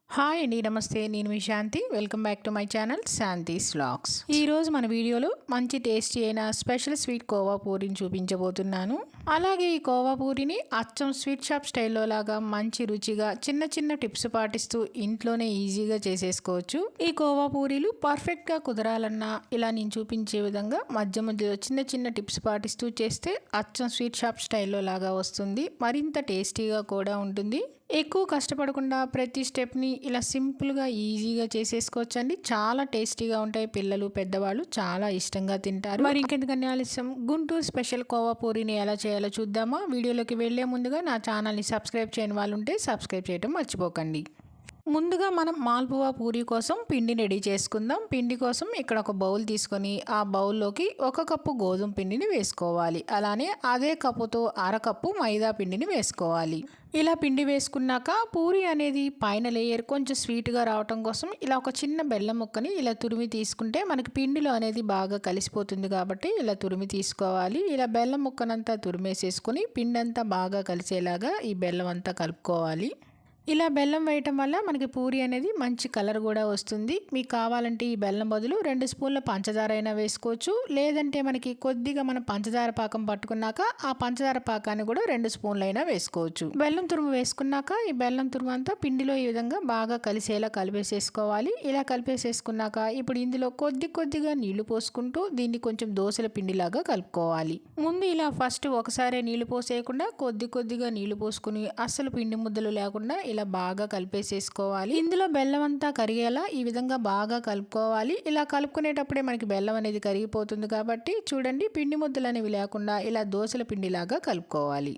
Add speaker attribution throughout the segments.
Speaker 1: Hi అండి, నమస్తే. నేను మీ Shanti. Welcome back to my channel Shanti's vlogs. ఈరోజు మన వీడియోలో మంచి టేస్టీ అయిన స్పెషల్ స్వీట్ కోవా పూరిని చూపించబోతున్నాను. అలాగే ఈ కోవా పూరిని అచ్చం స్వీట్ షాప్ స్టైల్లో లాగా మంచి రుచిగా చిన్న చిన్న టిప్స్ పాటిస్తూ ఇంట్లోనే ఈజీగా చేసేసుకోవచ్చు. ఈ కోవా పూరీలు పర్ఫెక్ట్గా కుదరాలన్నా ఇలా నేను చూపించే విధంగా మధ్య మధ్యలో చిన్న చిన్న టిప్స్ పాటిస్తూ చేస్తే అచ్చం స్వీట్ షాప్ స్టైల్లో లాగా వస్తుంది. మరింత టేస్టీగా కూడా ఉంటుంది. ఎక్కువ కష్టపడకుండా ప్రతి స్టెప్ని ఇలా సింపుల్గా ఈజీగా చేసేసుకోవచ్చండి. చాలా టేస్టీగా ఉంటాయి. పిల్లలు పెద్దవాళ్ళు చాలా ఇష్టంగా తింటారు. మరి ఇంకెందుకని ఆలస్యం, గుంటూరు స్పెషల్ కోవా పూరిని ఎలా చేయాలో చూద్దామా. వీడియోలోకి వెళ్లే ముందుగా నా ఛానల్ని సబ్స్క్రైబ్ చేయని వాళ్ళు ఉంటే సబ్స్క్రైబ్ చేయడం మర్చిపోకండి. ముందుగా మనం మాల్పువా పూరి కోసం పిండిని రెడీ చేసుకుందాం. పిండి కోసం ఇక్కడ ఒక బౌల్ తీసుకొని ఆ బౌల్లోకి 1 కప్పు గోధుమ పిండిని వేసుకోవాలి. అలానే అదే కప్పుతో 1/2 కప్పు మైదా పిండిని వేసుకోవాలి. ఇలా పిండి వేసుకున్నాక పూరి అనేది పైన లేయర్ కొంచెం స్వీట్గా రావటం కోసం ఇలా ఒక చిన్న బెల్లం ముక్కని ఇలా తురిమి తీసుకుంటే మనకి పిండిలో అనేది బాగా కలిసిపోతుంది. కాబట్టి ఇలా తురిమి తీసుకోవాలి. ఇలా బెల్లం ముక్కనంతా తురిమేసేసుకొని పిండి అంతా బాగా కలిసేలాగా ఈ బెల్లం అంతా కలుపుకోవాలి. ఇలా బెల్లం వేయటం వల్ల మనకి పూరి అనేది మంచి కలర్ కూడా వస్తుంది. మీకు కావాలంటే ఈ బెల్లం బదులు 2 స్పూన్ల పంచదార అయినా వేసుకోవచ్చు. లేదంటే మనకి కొద్దిగా మనం పంచదార పాకం పట్టుకున్నాక ఆ పంచదార పాకాన్ని కూడా 2 స్పూన్లు అయినా వేసుకోవచ్చు. బెల్లం తురుము వేసుకున్నాక ఈ బెల్లం తురుము అంతా పిండిలో ఈ విధంగా బాగా కలిసేలా కలిపేసేసుకోవాలి. ఇలా కలిపేసేసుకున్నాక ఇప్పుడు ఇందులో కొద్దిగా నీళ్లు పోసుకుంటూ దీన్ని కొంచెం దోసల పిండిలాగా కలుపుకోవాలి. ముందు ఇలా ఫస్ట్ ఒకసారి నీళ్లు పోసేయకుండా కొద్దిగా నీళ్లు పోసుకుని అస్సలు పిండి ముద్దలు లేకుండా ఇలా బాగా కలిపేసేసుకోవాలి. ఇందులో బెల్లం అంతా కరిగేలా ఈ విధంగా బాగా కలుపుకోవాలి. ఇలా కలుపుకునేటప్పుడే మనకి బెల్లం అనేది కరిగిపోతుంది. కాబట్టి చూడండి, పిండి ముద్దలు అనేవి లేకుండా ఇలా దోసల పిండిలాగా కలుపుకోవాలి.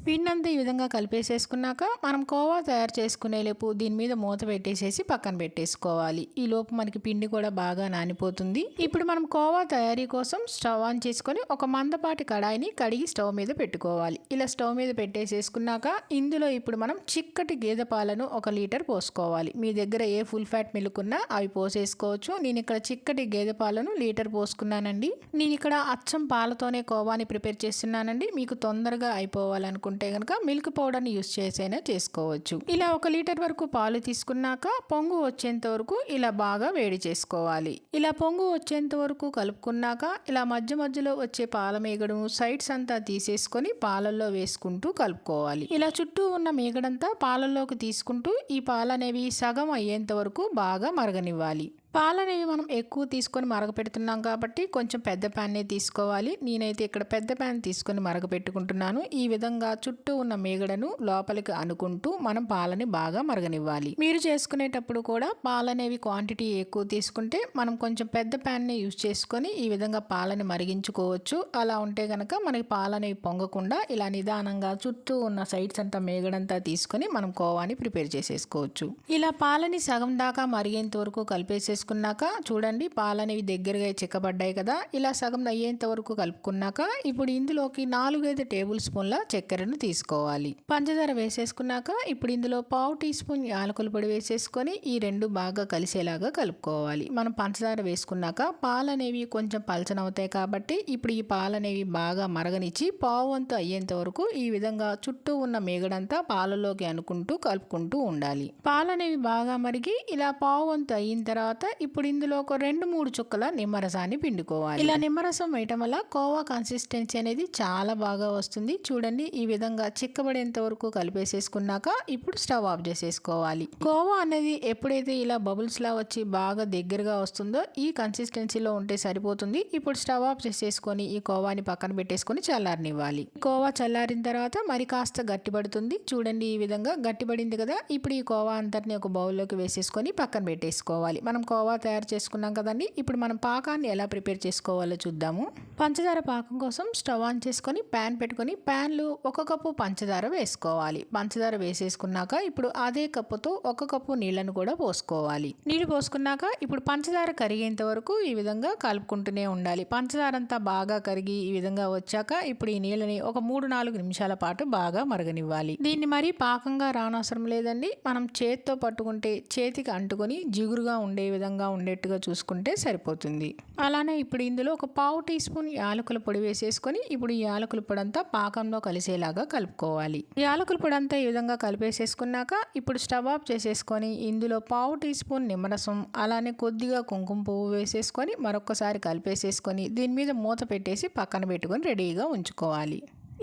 Speaker 1: పిండి అంతా ఈ విధంగా కలిపేసేసుకున్నాక మనం కోవా తయారు చేసుకునే లోపు దీని మీద మూత పెట్టేసేసి పక్కన పెట్టేసుకోవాలి. ఈ లోపు మనకి పిండి కూడా బాగా నానిపోతుంది. ఇప్పుడు మనం కోవా తయారీ కోసం స్టవ్ ఆన్ చేసుకొని ఒక మందపాటి కడాయిని కడిగి స్టవ్ మీద పెట్టుకోవాలి. ఇలా స్టవ్ మీద పెట్టేసేసుకున్నాక ఇందులో ఇప్పుడు మనం చిక్కటి గేదె పాలను 1 లీటర్ పోసుకోవాలి. మీ దగ్గర ఏ ఫుల్ ఫ్యాట్ మిల్క్ ఉన్నా అవి పోసేసుకోవచ్చు. నేను ఇక్కడ చిక్కటి గేదె పాలను లీటర్ పోసుకున్నానండి. నేను ఇక్కడ అచ్చం పాలతోనే కోవాని ప్రిపేర్ చేస్తున్నానండి. మీకు తొందరగా అయిపోవాలనుకుంటే కనుక మిల్క్ పౌడర్ని యూస్ చేసైనా చేసుకోవచ్చు. ఇలా 1 లీటర్ వరకు పాలు తీసుకున్నాక పొంగు వచ్చేంత వరకు ఇలా బాగా వేడి చేసుకోవాలి. ఇలా పొంగు వచ్చేంత వరకు కలుపుకున్నాక ఇలా మధ్యలో వచ్చే పాల మీగడను సైడ్స్ అంతా తీసేసుకొని పాలల్లో వేసుకుంటూ కలుపుకోవాలి. ఇలా చుట్టూ ఉన్న మీగడంతా పాలల్లోకి తీసుకుంటూ ఈ పాలు అనేవి సగం అయ్యేంత వరకు బాగా మరగనివ్వాలి. పాలు అనేవి మనం ఎక్కువ తీసుకొని మరగపెడుతున్నాం కాబట్టి కొంచెం పెద్ద ప్యాన్నే తీసుకోవాలి. నేనైతే ఇక్కడ పెద్ద ప్యాన్ తీసుకొని మరగపెట్టుకుంటున్నాను. ఈ విధంగా చుట్టూ ఉన్న మీగడను లోపలికి అనుకుంటూ మనం పాలని బాగా మరగనివ్వాలి. మీరు చేసుకునేటప్పుడు కూడా పాలు అనేవి క్వాంటిటీ ఎక్కువ తీసుకుంటే మనం కొంచెం పెద్ద ప్యాన్నే యూజ్ చేసుకొని ఈ విధంగా పాలని మరిగించుకోవచ్చు. అలా ఉంటే కనుక మనకి పాలు అనేవి పొంగకుండా ఇలా నిదానంగా చుట్టూ ఉన్న సైడ్స్ అంతా మీగడంతా తీసుకొని మనం కోవాని ప్రిపేర్ చేసేసుకోవచ్చు. ఇలా పాలని సగం దాకా మరిగేంత వరకు కలిపేసేసుకున్నాక చూడండి, పాలు అనేవి దగ్గరగా చిక్కబడ్డాయి కదా. ఇలా సగం అయ్యేంత వరకు కలుపుకున్నాక ఇప్పుడు ఇందులోకి 4-5 టేబుల్ స్పూన్ల చక్కెరను తీసుకోవాలి. పంచదార వేసేసుకున్నాక ఇప్పుడు ఇందులో 1/2 టీ స్పూన్ యాలకుల పొడి వేసేసుకొని ఈ రెండు బాగా కలిసేలాగా కలుపుకోవాలి. మనం పంచదార వేసుకున్నాక పాలు అనేవి కొంచెం పలచనవుతాయి కాబట్టి ఇప్పుడు ఈ పాలు అనేవి బాగా మరగనిచ్చి పావు వంతు అయ్యేంత వరకు ఈ విధంగా చుట్టూ ఉన్న మేగడంతా పాలలోకి అనుకుంటూ కలుపుకుంటూ ఉండాలి. పాలు అనేవి బాగా మరిగి ఇలా పావు వంతు అయిన తర్వాత ఇప్పుడు ఇందులో ఒక 2-3 చుక్కల నిమ్మరసాన్ని పిండుకోవాలి. ఇలా నిమ్మరసం వేయటం వల్ల కోవా కన్సిస్టెన్సీ అనేది చాలా బాగా వస్తుంది. చూడండి, ఈ విధంగా చిక్కబడేంత వరకు కలిపేసేసుకున్నాక ఇప్పుడు స్టవ్ ఆఫ్ చేసేసుకోవాలి. కోవా అనేది ఎప్పుడైతే ఇలా బబుల్స్ లా వచ్చి బాగా దగ్గరగా వస్తుందో ఈ కన్సిస్టెన్సీలో ఉంటే సరిపోతుంది. ఇప్పుడు స్టవ్ ఆఫ్ చేసేసుకొని ఈ కోవాని పక్కన పెట్టేసుకొని చల్లారనివ్వాలి. కోవా చల్లారిన తర్వాత మరి కాస్త గట్టిపడుతుంది. చూడండి, ఈ విధంగా గట్టిపడింది కదా. ఇప్పుడు ఈ కోవా అంతటిని ఒక బౌల్లోకి వేసేసుకొని పక్కన పెట్టేసుకోవాలి. మనం కోవా తయారు చేసుకున్నాం కదండి. ఇప్పుడు మనం పాకాన్ని ఎలా ప్రిపేర్ చేసుకోవాలో చూద్దాము. పంచదార పాకం కోసం స్టవ్ ఆన్ చేసుకొని ప్యాన్ పెట్టుకొని ప్యాన్లో 1 కప్పు పంచదార వేసుకోవాలి. పంచదార వేసేసుకున్నాక ఇప్పుడు అదే కప్పుతో 1 కప్పు నీళ్లను కూడా పోసుకోవాలి. నీళ్లు పోసుకున్నాక ఇప్పుడు పంచదార కరిగేంత వరకు ఈ విధంగా కలుపుకుంటూనే ఉండాలి. పంచదార అంతా బాగా కరిగి ఈ విధంగా వచ్చాక ఇప్పుడు ఈ నీళ్ళని ఒక 3-4 నిమిషాల పాటు బాగా మరగనివ్వాలి. దీన్ని మరీ పాకంగా రానవసరం లేదండి. మనం చేతితో పట్టుకుంటే చేతికి అంటుకొని జిగురుగా ఉండే విధంగా విధంగా ఉండేట్టుగా చూసుకుంటే సరిపోతుంది. అలానే ఇప్పుడు ఇందులో ఒక పావు టీ స్పూన్ యాలకుల పొడి వేసేసుకొని ఇప్పుడు ఈ యాలకుల పొడి అంతా పాకంలో కలిసేలాగా కలుపుకోవాలి. యాలకుల పొడి అంతా ఈ విధంగా కలిపేసేసుకున్నాక ఇప్పుడు స్టవ్ ఆఫ్ చేసేసుకొని ఇందులో పావు టీ స్పూన్ నిమ్మరసం అలానే కొద్దిగా కుంకుమ పువ్వు వేసేసుకొని మరొకసారి కలిపేసేసుకొని దీని మీద మూత పెట్టేసి పక్కన పెట్టుకొని రెడీగా ఉంచుకోవాలి.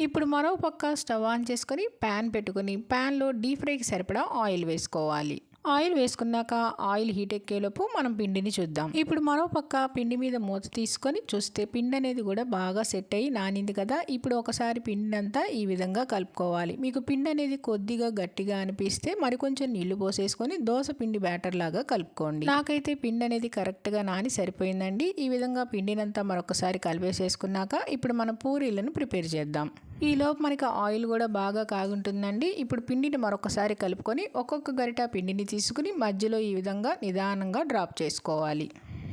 Speaker 1: ఇప్పుడు మరో పక్క స్టవ్ ఆన్ చేసుకొని ప్యాన్ పెట్టుకొని ప్యాన్లో డీప్ ఫ్రైకి సరిపడా ఆయిల్ వేసుకోవాలి. ఆయిల్ వేసుకున్నాక ఆయిల్ హీట్ ఎక్కేలోపు మనం పిండిని చూద్దాం. ఇప్పుడు మరో పక్క పిండి మీద మూత తీసుకొని చూస్తే పిండి అనేది కూడా బాగా సెట్ అయ్యి నానింది కదా. ఇప్పుడు ఒకసారి పిండి అంతా ఈ విధంగా కలుపుకోవాలి. మీకు పిండి అనేది కొద్దిగా గట్టిగా అనిపిస్తే మరికొంచెం నీళ్లు పోసేసుకొని దోశ పిండి బ్యాటర్ లాగా కలుపుకోండి. నాకైతే పిండి అనేది కరెక్ట్గా నాని సరిపోయిందండి. ఈ విధంగా పిండినంతా మరొకసారి కలిపేసేసుకున్నాక ఇప్పుడు మనం పూరీలను ప్రిపేర్ చేద్దాం. ఈలోపు మనకి ఆయిల్ కూడా బాగా కాగుంటుందండి. ఇప్పుడు పిండిని మరొకసారి కలుపుకొని ఒక్కొక్క గరిట పిండిని తీసుకుని మధ్యలో ఈ విధంగా నిదానంగా డ్రాప్ చేసుకోవాలి.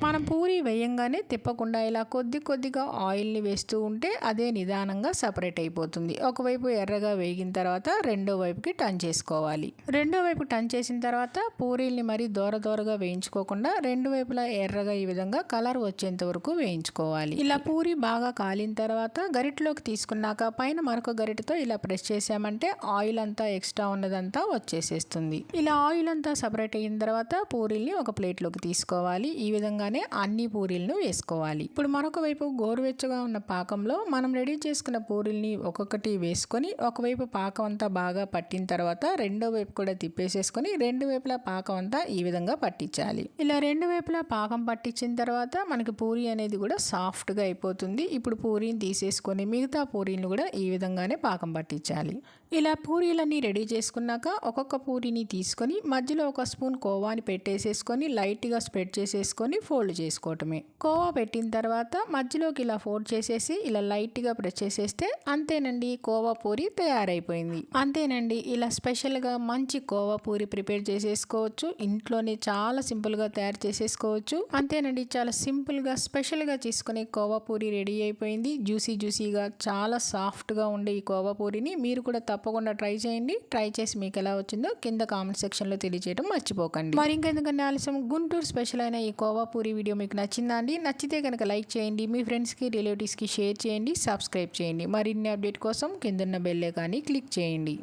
Speaker 1: మనం పూరి వేయంగానే తిప్పకుండా ఇలా కొద్దిగా ఆయిల్ని వేస్తూ ఉంటే అదే నిదానంగా సపరేట్ అయిపోతుంది. ఒకవైపు ఎర్రగా వేగిన తర్వాత రెండో వైపుకి టర్న్ చేసుకోవాలి. రెండో వైపు టర్న్ చేసిన తర్వాత పూరీల్ని మరీ దూరగా వేయించుకోకుండా రెండు వైపులా ఎర్రగా ఈ విధంగా కలర్ వచ్చేంత వరకు వేయించుకోవాలి. ఇలా పూరి బాగా కాలిన తర్వాత గరిటలోకి తీసుకున్నాక పైన మరొక గరిటతో ఇలా ప్రెస్ చేసామంటే ఆయిల్ అంతా ఎక్స్ట్రా ఉన్నదంతా వచ్చేసేస్తుంది. ఇలా ఆయిల్ అంతా సపరేట్ అయిన తర్వాత పూరీల్ని ఒక ప్లేట్లోకి తీసుకోవాలి. ఈ విధంగా అన్ని పూరీలను వేసుకోవాలి. ఇప్పుడు మరొక వైపు గోరువెచ్చగా ఉన్న పాకంలో మనం రెడీ చేసుకున్న పూరీల్ని ఒక్కొక్కటి వేసుకొని ఒకవైపు పాకం అంతా బాగా పట్టిన తర్వాత రెండో వైపు కూడా తిప్పేసేసుకొని రెండు వైపులా పాకం అంతా ఈ విధంగా పట్టించాలి. ఇలా రెండు వైపులా పాకం పట్టించిన తర్వాత మనకి పూరీ అనేది కూడా సాఫ్ట్గా అయిపోతుంది. ఇప్పుడు పూరీని తీసేసుకొని మిగతా పూరీని కూడా ఈ విధంగానే పాకం పట్టించాలి. ఇలా పూరీలన్నీ రెడీ చేసుకున్నాక ఒక్కొక్క పూరీని తీసుకొని మధ్యలో ఒక స్పూన్ కోవాని పెట్టేసేసుకొని లైట్గా స్ప్రెడ్ చేసేసుకొని ఫోల్డ్ చేసుకోవటమే. కోవా పెట్టిన తర్వాత మధ్యలోకి ఇలా ఫోల్డ్ చేసేసి ఇలా లైట్గా ప్రెస్ చేసేస్తే అంతేనండి, కోవా పూరి తయారైపోయింది. అంతేనండి, ఇలా స్పెషల్గా మంచి కోవా పూరి ప్రిపేర్ చేసేసుకోవచ్చు. ఇంట్లోనే చాలా సింపుల్గా తయారు చేసేసుకోవచ్చు. అంతేనండి, చాలా సింపుల్గా స్పెషల్గా చేసుకునే కోవా పూరి రెడీ అయిపోయింది. జ్యూసీగా చాలా సాఫ్ట్గా ఉండే ఈ కోవా పూరిని మీరు కూడా తప్పకుండా ట్రై చేయండి. ట్రై చేసి మీకు ఎలా వచ్చిందో కింద కామెంట్ సెక్షన్లో తెలియజేయడం మర్చిపోకండి. మరి ఇంకెందుకన్నా ఆలస్యం, గుంటూరు స్పెషల్ అయిన ఈ కోవా పూరి వీడియో మీకు నచ్చిందా అండి? నచ్చితే కనుక లైక్ చేయండి, మీ ఫ్రెండ్స్కి రిలేటివ్స్కి షేర్ చేయండి, సబ్స్క్రైబ్ చేయండి. మరిన్ని అప్డేట్ కోసం కిందన్న బెల్ ఐకాన్ని క్లిక్ చేయండి.